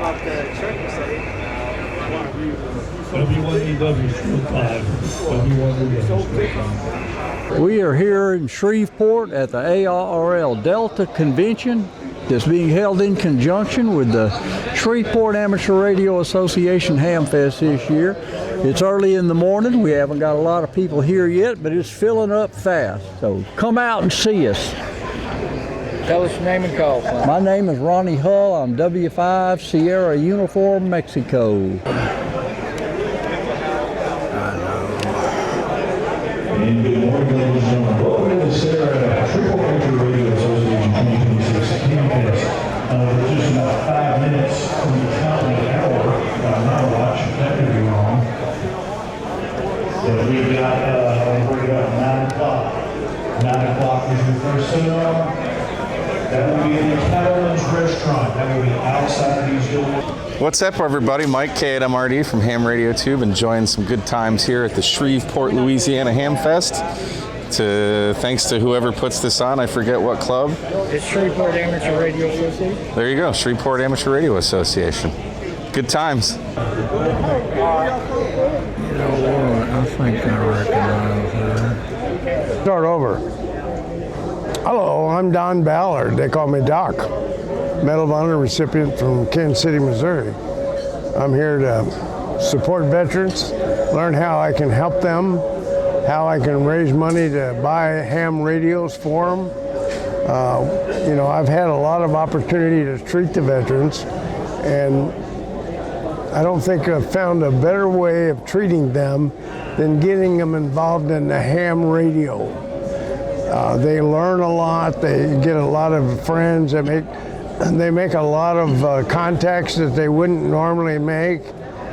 We are here in Shreveport at the ARL Delta Convention that's being held in conjunction with the Shreveport Amateur Radio Association Hamfest this year. It's early in the morning. We haven't got a lot of people here yet, but it's filling up fast. So come out and see us. Tell us your name and call sign. My name is Ronnie Hull. I'm W5 Sierra Uniform, Mexico. And good morning, ladies and gentlemen. Welcome to the Sara Shreveport Amateur Radio Association 2026 Hamfest. We're just about 5 minutes from the top of the hour. My watch, that could be wrong. But we've got, we're about 9 o'clock. 9 o'clock is your first seminar. That will be in the Cattleman's Restaurant. That will be outside these doors. What's up, everybody? Mike K at MRD from Ham Radio Tube, enjoying some good times here at the Shreveport, Louisiana Hamfest. Thanks to whoever puts this on, I forget what club. It's Shreveport Amateur Radio Association. There you go, Shreveport Amateur Radio Association. Good times. You know what? I think I recognize her. Start over. Hello, I'm Don Ballard. They call me Doc. Medal of Honor recipient from Kansas City, Missouri. I'm here to support veterans, learn how I can help them, how I can raise money to buy ham radios for them. You know, I've had a lot of opportunity to treat the veterans, and I don't think I've found a better way of treating them than getting them involved in the ham radio. They learn a lot, they get a lot of friends, they make a lot of contacts that they wouldn't normally make,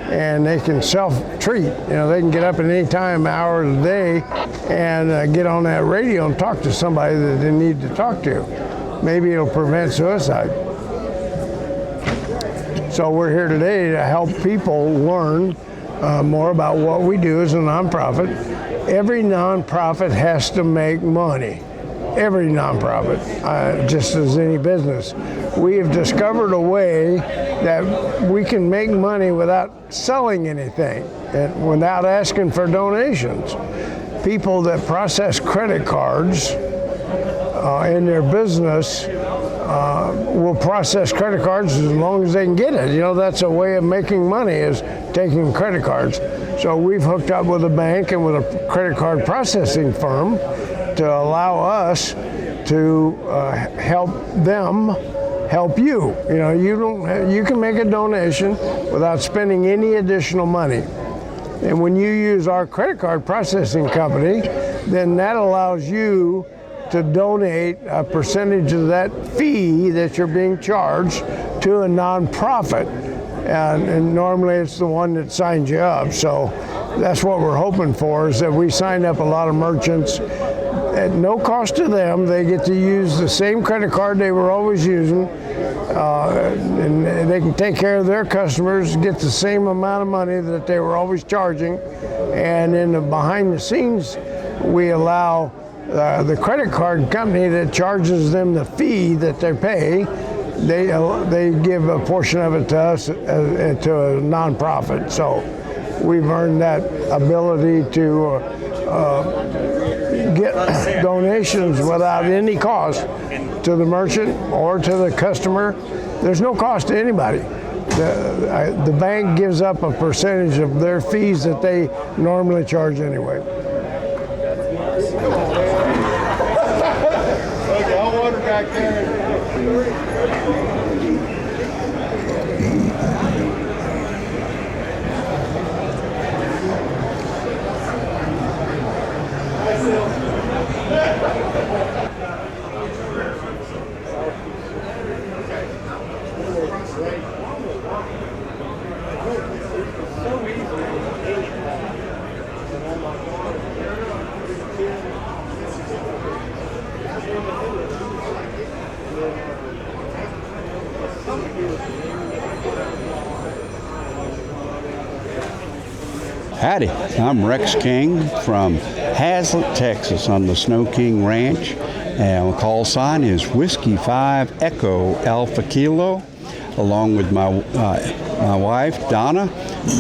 and they can self-treat. You know, they can get up at any time, hour of the day, and get on that radio and talk to somebody that they need to talk to. Maybe it'll prevent suicide. So we're here today to help people learn more about what we do as a nonprofit. Every nonprofit has to make money. Every nonprofit, just as any business. We have discovered a way that we can make money without selling anything and without asking for donations. People that process credit cards in their business will process credit cards as long as they can get it. You know, that's a way of making money, is taking credit cards. So we've hooked up with a bank and with a credit card processing firm to allow us to help them help you. You know, you can make a donation without spending any additional money. And when you use our credit card processing company, then that allows you to donate a percentage of that fee that you're being charged to a nonprofit. And normally it's the one that signs you up. So that's what we're hoping for, is that we sign up a lot of merchants at no cost to them. They get to use the same credit card they were always using, and they can take care of their customers, get the same amount of money that they were always charging. And in the behind the scenes, we allow the credit card company that charges them the fee that they pay, they give a portion of it to us, to a nonprofit. So we've earned that ability to get donations without any cost to the merchant or to the customer. There's no cost to anybody. The bank gives up a percentage of their fees that they normally charge anyway. I'll water back there. Howdy, I'm Rex King from Hazlet, Texas on the Snow King Ranch. And the call sign is Whiskey 5 Echo Alpha Kilo. along with my wife, Donna,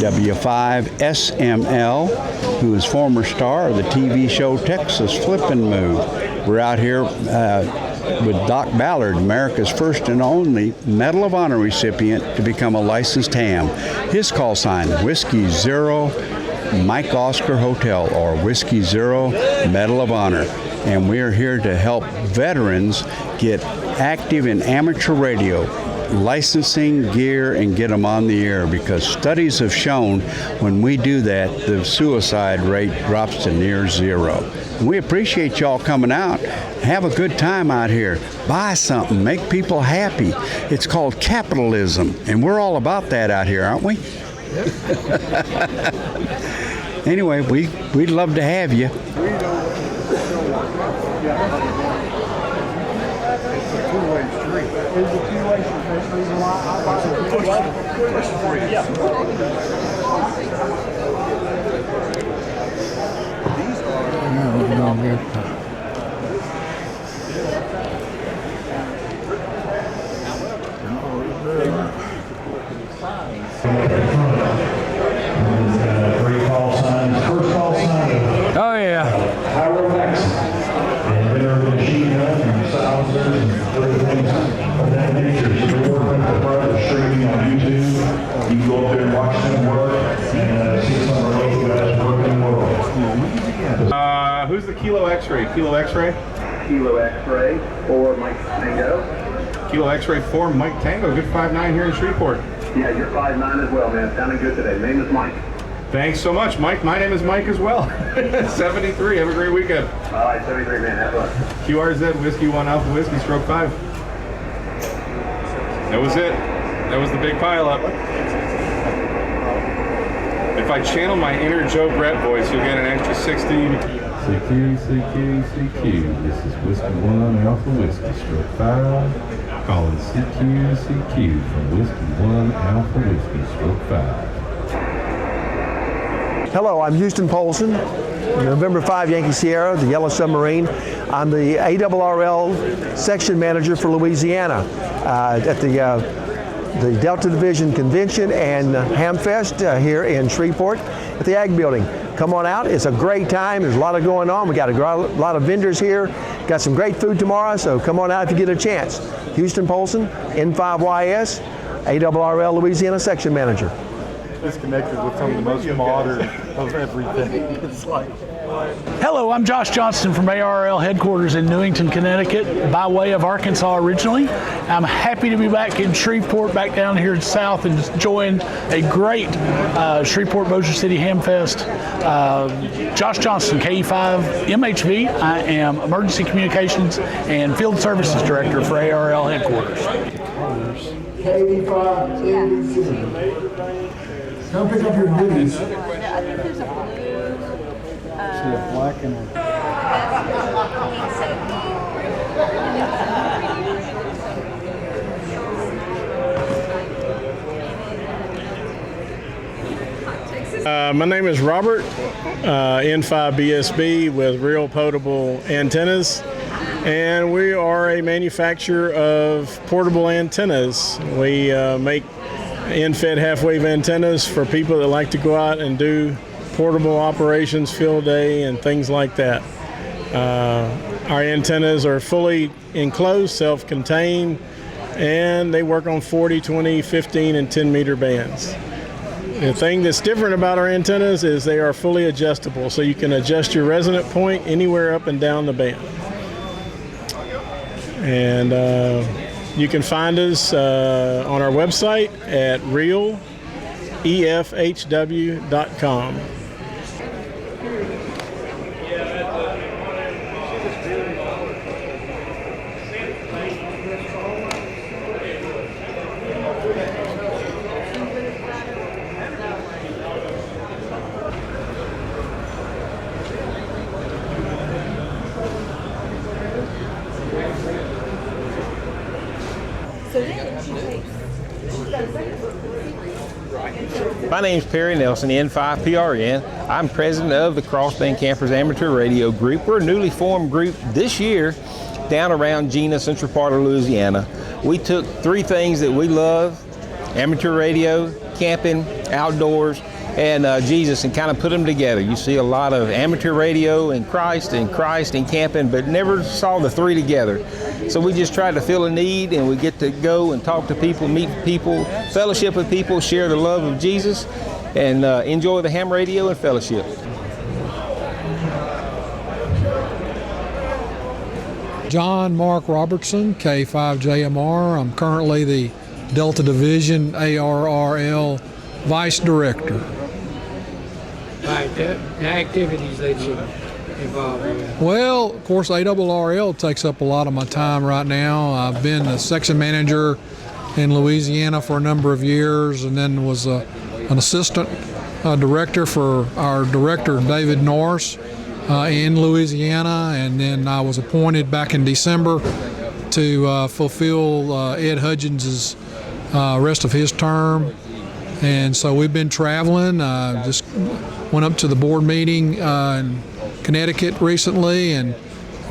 W5SML, who is former star of the TV show Texas Flippin' Move. We're out here with Doc Ballard, America's first and only Medal of Honor recipient to become a licensed ham. His call sign, Whiskey Zero Mike Oscar Hotel, or Whiskey Zero Medal of Honor. And we are here to help veterans get active in amateur radio, licensing gear, and get them on the air, because studies have shown when we do that, the suicide rate drops to near zero. And we appreciate y'all coming out. Have a good time out here. Buy something. Make people happy. It's called capitalism, and we're all about that out here, aren't we? Anyway, we'd love to have you. Three call signs. First call sign of Oh, yeah. Howard Maxon. And there are machine guns and silencers and other things of that nature. So we're working with the brother streaming on YouTube. You can go up there and watch them work and see some of our local guys working the world. Who's the Kilo X-Ray? Kilo X-Ray? Kilo X-Ray for Mike Tango. Kilo X-Ray 4, Mike Tango. Good 5'9" here in Shreveport. Yeah, you're 5'9" as well, man. Sounding good today. Name is Mike. Thanks so much, Mike. My name is Mike as well. 73. Have a great weekend. All right, 73, man. Have fun. QRZ Whiskey 1 Alpha Whiskey Stroke 5. That was it. That was the big pileup. If I channel my inner Joe Brett voice, you'll get an extra 60. CQ. This is Whiskey 1 Alpha Whiskey Stroke 5. Calling CQ from Whiskey 1 Alpha Whiskey Stroke 5. Hello, I'm Houston Polson, November 5 Yankee Sierra, the Yellow Submarine. I'm the ARRL section manager for Louisiana at the Delta Division Convention and Hamfest here in Shreveport at the Ag Building. Come on out, it's a great time, there's a lot going on. We got a lot of vendors here, got some great food tomorrow, so come on out if you get a chance. Houston Polson, N5YS, ARRL Louisiana section manager. Disconnected with some of the most modern of everything. It's like. Hello, I'm Josh Johnston from ARRL headquarters in Newington, Connecticut, by way of Arkansas originally. I'm happy to be back in Shreveport, back down here south, and enjoying a great Shreveport Bossier City Hamfest. Josh Johnston, KE5 MHV. I am Emergency Communications and Field Services Director for ARRL headquarters. KE5 Come pick up your goodies. I think there's a blue. See a black and My name is Robert, N5BSB with Real Potable Antennas, and we are a manufacturer of portable antennas. We make end-fed half-wave antennas for people that like to go out and do portable operations, field day, and things like that. Our antennas are fully enclosed, self-contained, and they work on 40, 20, 15, and 10-meter bands. The thing that's different about our antennas is they are fully adjustable, so you can adjust your resonant point anywhere up and down the band. And you can find us on our website at realefhw.com. My name is Perry Nelson, N5PRN. I'm president of the Crossband Campers Amateur Radio Group. We're a newly formed group this year down around Gina, central part of Louisiana. We took three things that we love amateur radio, camping, outdoors, and Jesus, and kind of put them together. You see a lot of amateur radio and Christ and camping, but never saw the three together. So we just try to fill a need, and we get to go and talk to people, meet people, fellowship with people, share the love of Jesus, and enjoy the ham radio and fellowship. John Mark Robertson, K5JMR. I'm currently the Delta Division ARRL Vice Director. Right, the activities that you involved with. Well, of course, ARRL takes up a lot of my time right now. I've been a section manager in Louisiana for a number of years, and then was an assistant director for our director, David Norris, in Louisiana, and then I was appointed back in December to fulfill Ed Hudgens' rest of his term. And so we've been traveling. Just went up to the board meeting in Connecticut recently and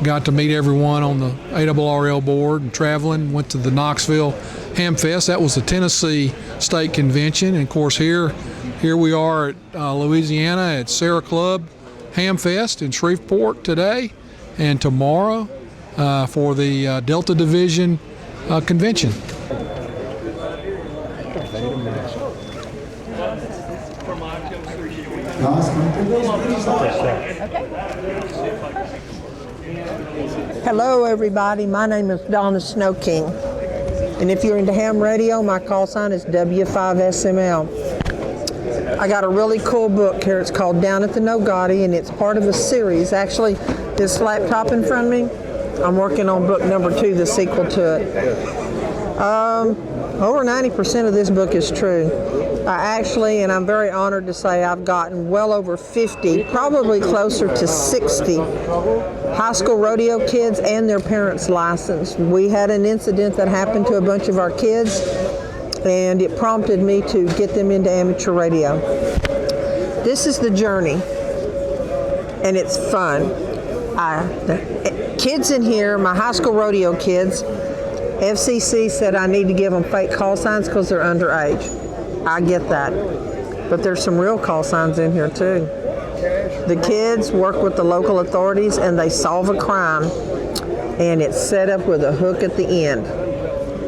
got to meet everyone on the ARRL board, and traveling. Went to the Knoxville Hamfest. That was the Tennessee State Convention. And of course here we are at Louisiana at Sara Club Hamfest in Shreveport today and tomorrow for the Delta Division Convention. Hello everybody, my name is Donna Snow King, and if you're into ham radio, my call sign is W5SML. I got a really cool book here. It's called Down at the Nogati, and it's part of a series. Actually, this laptop in front of me, I'm working on book number 2, the sequel to it. Over 90% of this book is true. And I'm very honored to say I've gotten well over 50, probably closer to 60 high school rodeo kids and their parents licensed. We had an incident that happened to a bunch of our kids, and it prompted me to get them into amateur radio. This is the journey, and it's fun. The kids in here, my high school rodeo kids, FCC said I need to give them fake call signs because they're underage. I get that, but there's some real call signs in here too. The kids work with the local authorities and they solve a crime, and it's set up with a hook at the end.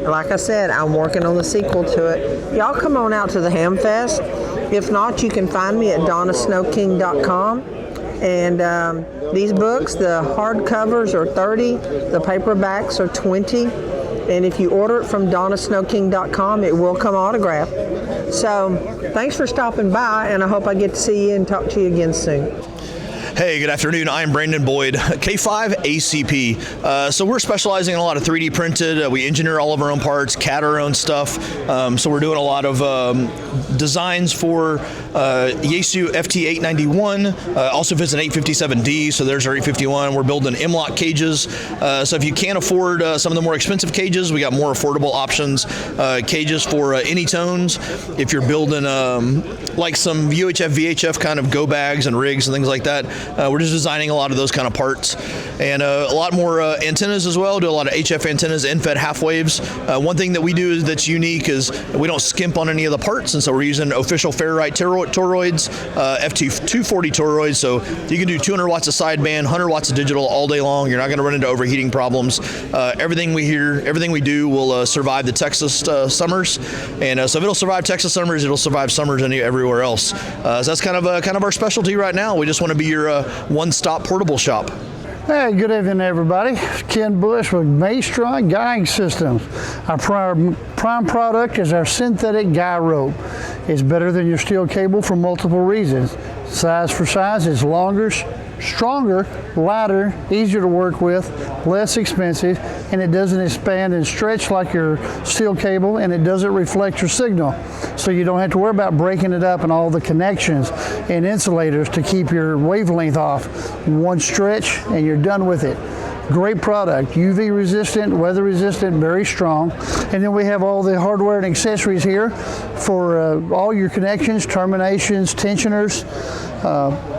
Like I said, I'm working on the sequel to it. Y'all come on out to the Hamfest. If not, you can find me at donnasnowking.com. And these books, the hardcovers are $30, the paperbacks are $20. And if you order it from donnasnowking.com, it will come autographed. So thanks for stopping by, and I hope I get to see you and talk to you again soon. Hey, good afternoon. I'm Brandon Boyd, K5ACP. So we're specializing in a lot of 3D printed. We engineer all of our own parts, CAD our own stuff. So we're doing a lot of designs for Yaesu FT891. Also fits an 857D, so there's our 851. We're building M-LOK cages. So if you can't afford some of the more expensive cages, we got more affordable options. Cages for any tones. If you're building like some UHF, VHF kind of go bags and rigs and things like that, we're just designing a lot of those kind of parts, and a lot more antennas as well. Do a lot of HF antennas, end-fed half waves. One thing that we do that's unique is we don't skimp on any of the parts, and so we're using official Ferrite toroids, FT240 toroids, so you can do 200 watts of sideband, 100 watts of digital all day long. You're not going to run into overheating problems. Everything we do will survive the Texas summers, and so if it'll survive Texas summers, it'll survive summers everywhere else. So that's kind of our specialty right now. We just want to be your one-stop portable shop. Hey, good evening, everybody. Ken Bush with Maestron Guying Systems. Our prime product is our synthetic guy rope. It's better than your steel cable for multiple reasons. Size for size, it's longer, stronger, lighter, easier to work with, less expensive, and it doesn't expand and stretch like your steel cable, and it doesn't reflect your signal. So you don't have to worry about breaking it up and all the connections and insulators to keep your wavelength off. One stretch and you're done with it. Great product, UV resistant, weather resistant, very strong. And then we have all the hardware and accessories here for all your connections, terminations, tensioners,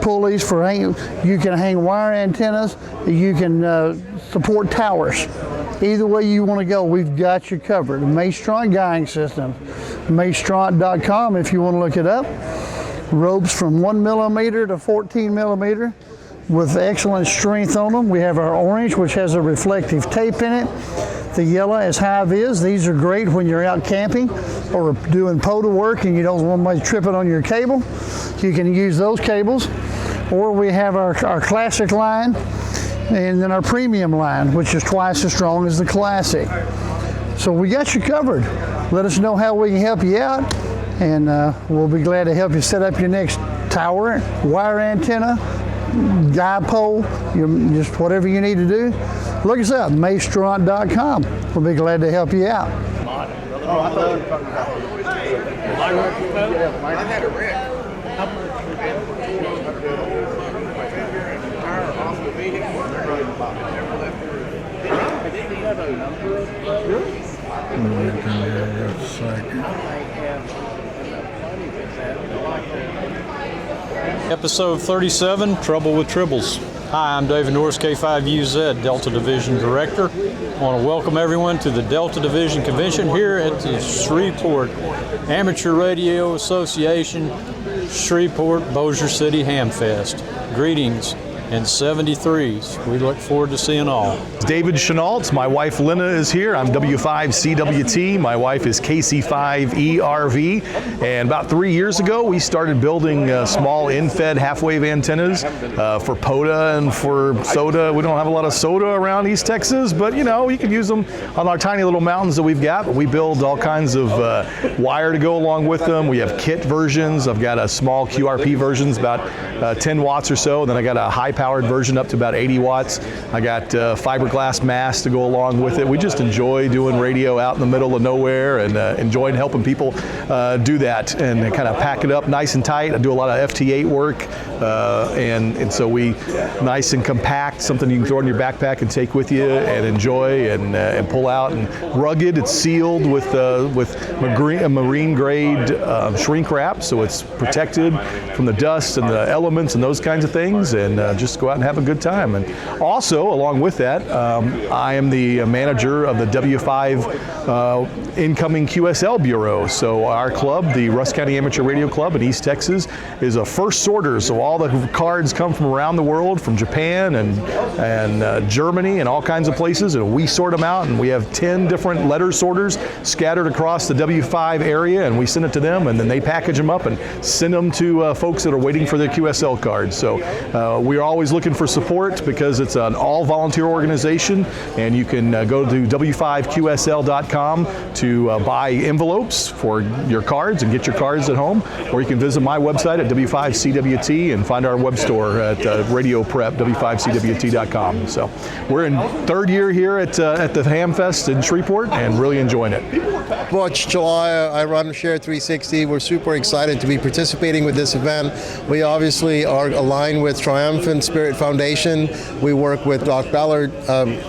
pulleys for hanging. You can hang wire antennas. You can support towers. Either way you want to go, we've got you covered. Maestron guiding systems, maestron.com if you want to look it up. Ropes from 1 millimeter to 14 millimeter with excellent strength on them. We have our orange, which has a reflective tape in it. The yellow is high-vis. These are great when you're out camping or doing POTA work and you don't want anybody tripping on your cable. You can use those cables. Or we have our classic line and then our premium line, which is twice as strong as the classic. So we got you covered. Let us know how we can help you out, and we'll be glad to help you set up your next tower, wire antenna, guide pole, just whatever you need to do. Look us up, maestron.com. We'll be glad to help you out. Episode 37, Trouble with Tribbles. Hi, I'm David Norris, K5UZ, Delta Division Director. I want to welcome everyone to the Delta Division Convention here at the Shreveport Amateur Radio Association, Shreveport, Bossier City Hamfest. Greetings and 73s. We look forward to seeing all. David Chenault. My wife Lynna is here. I'm W5CWT. My wife is KC5ERV. And about 3 years ago, we started building small in-fed half-wave antennas for POTA and for SOTA. We don't have a lot of SOTA around East Texas, but you know, you can use them on our tiny little mountains that we've got. But we build all kinds of wire to go along with them. We have kit versions. I've got a small QRP versions, about 10 watts or so. And then I got a high-powered version up to about 80 watts. I got fiberglass masts to go along with it. We just enjoy doing radio out in the middle of nowhere and enjoying helping people do that and kind of pack it up nice and tight. I do a lot of FT8 work, and so we nice and compact, something you can throw in your backpack and take with you and enjoy and pull out. And rugged, it's sealed with marine grade shrink wrap, so it's protected from the dust and the elements and those kinds of things, and just go out and have a good time. And also, along with that, I am the manager of the W5 incoming QSL Bureau. So our club, the Rusk County Amateur Radio Club in East Texas, is a first sorter. So all the cards come from around the world, from Japan and Germany and all kinds of places, and we sort them out, and we have 10 different letter sorters scattered across the W5 area, and we send it to them, and then they package them up and send them to folks that are waiting for their QSL cards. So we are always looking for support because it's an all-volunteer organization, and you can go to W5QSL.com to buy envelopes for your cards and get your cards at home, or you can visit my website at W5CWT and find our web store at Radio Prep, W5CWT.com. So we're in third year here at the Hamfest in Shreveport and really enjoying it. Butch July, I run Share 360. We're super excited to be participating with this event. We obviously are aligned with Triumphant Spirit Foundation. We work with Doc Ballard,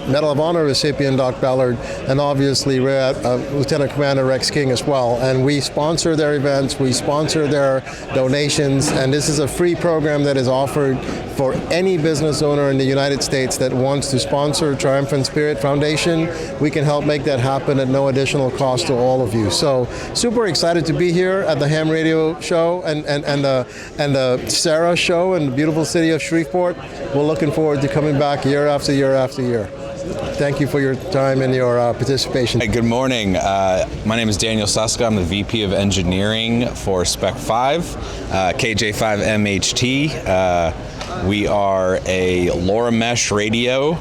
Medal of Honor recipient Doc Ballard, and obviously Lieutenant Commander Rex King as well. And we sponsor their events, we sponsor their donations, and this is a free program that is offered for any business owner in the United States that wants to sponsor Triumphant Spirit Foundation. We can help make that happen at no additional cost to all of you. So super excited to be here at the Ham Radio Show and the Sara Show in the beautiful city of Shreveport. We're looking forward to coming back year after year after year. Thank you for your time and your participation. Hey, good morning. My name is Daniel Suska. I'm the VP of Engineering for Spec 5, KJ5MHT. We are a LoRa Mesh radio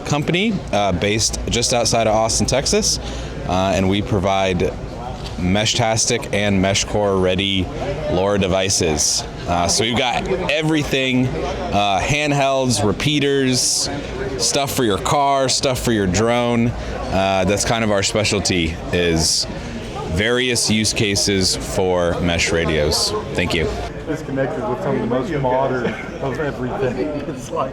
company based just outside of Austin, Texas, and we provide Meshtastic and MeshCore ready LoRa devices. So we've got everything, handhelds, repeaters, stuff for your car, stuff for your drone. That's kind of our specialty, is various use cases for mesh radios. Thank you. It's connected with some of the most modern of everything. It's like